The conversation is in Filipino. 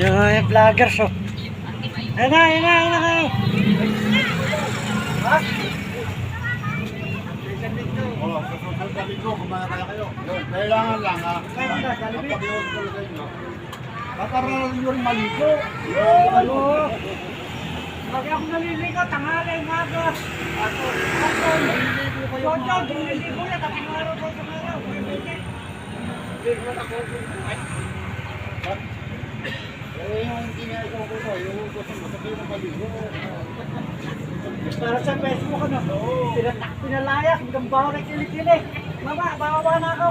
Ay, vloggers, oh. Ayun na, ayun na, ayun na kayo. Ha? Oo, sa linggo, kumakaya kayo. Kailangan lang ha. Kapag-iwan ko sa inyo. Kakararalan nyo rin maligo. Ano? Lagi ako naliligo, tanghali, umaga. Ako, naliligo kayo. Naliligo yan, tapos araw ko sa araw. Yung hindi niya ikaw ko sa iyo, gusto mo sabihin ng maligo. Para sa Facebook, ano? Pinalayak, hanggang bawa na kilikili. Mama, bawa na ako.